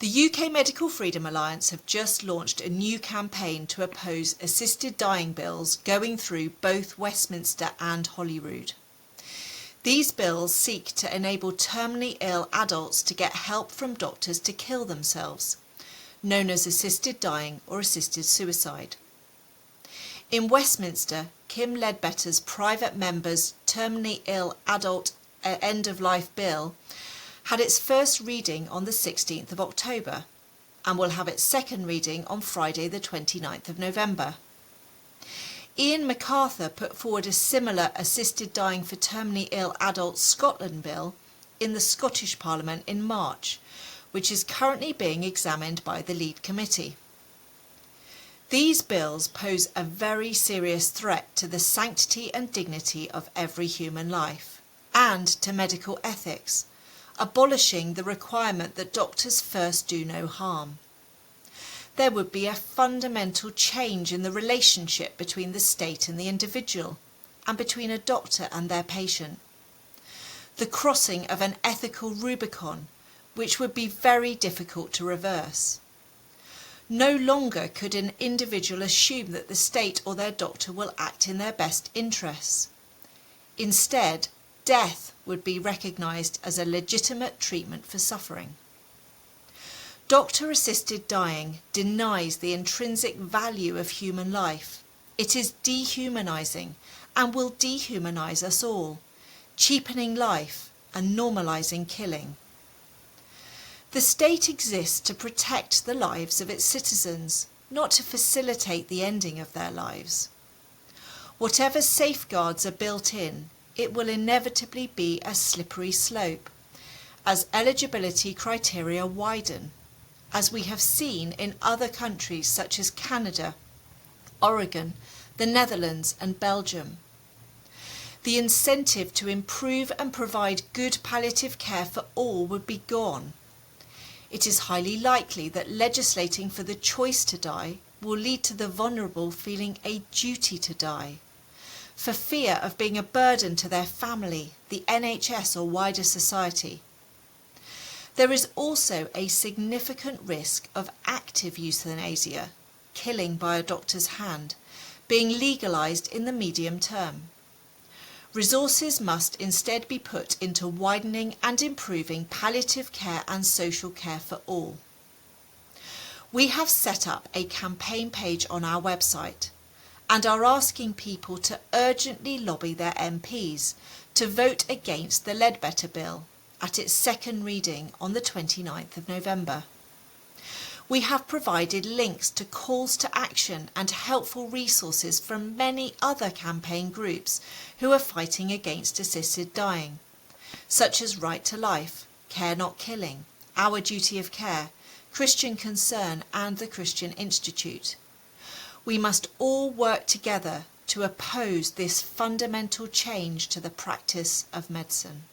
The UK Medical Freedom Alliance have just launched a new campaign to oppose assisted dying bills going through both Westminster and Holyrood. These bills seek to enable terminally ill adults to get help from doctors to kill themselves, known as assisted dying or assisted suicide. In Westminster, Kim Ledbetter's private member's terminally ill adult end-of-life bill had its first reading on the 16th of October and will have its second reading on Friday the 29th of November. Ian MacArthur put forward a similar assisted dying for terminally ill adults Scotland bill in the Scottish Parliament in March, which is currently being examined by the lead committee. These bills pose a very serious threat to the sanctity and dignity of every human life and to medical ethics, abolishing the requirement that doctors first do no harm. There would be a fundamental change in the relationship between the state and the individual, and between a doctor and their patient. The crossing of an ethical Rubicon, which would be very difficult to reverse. No longer could an individual assume that the state or their doctor will act in their best interests. Instead, death would be recognised as a legitimate treatment for suffering. Doctor-assisted dying denies the intrinsic value of human life. It is dehumanising and will dehumanise us all, cheapening life and normalising killing. The state exists to protect the lives of its citizens, not to facilitate the ending of their lives. Whatever safeguards are built in, it will inevitably be a slippery slope, as eligibility criteria widen, as we have seen in other countries such as Canada, Oregon, the Netherlands and Belgium. The incentive to improve and provide good palliative care for all would be gone. It is highly likely that legislating for the choice to die will lead to the vulnerable feeling a duty to die, for fear of being a burden to their family, the NHS or wider society. There is also a significant risk of active euthanasia, killing by a doctor's hand, being legalised in the medium term. Resources must instead be put into widening and improving palliative care and social care for all. We have set up a campaign page on our website and are asking people to urgently lobby their MPs to vote against the Ledbetter Bill at its second reading on the 29th of November. We have provided links to calls to action and helpful resources from many other campaign groups who are fighting against assisted dying, such as Right to Life, Care Not Killing, Our Duty of Care, Christian Concern and the Christian Institute. We must all work together to oppose this fundamental change to the practice of medicine.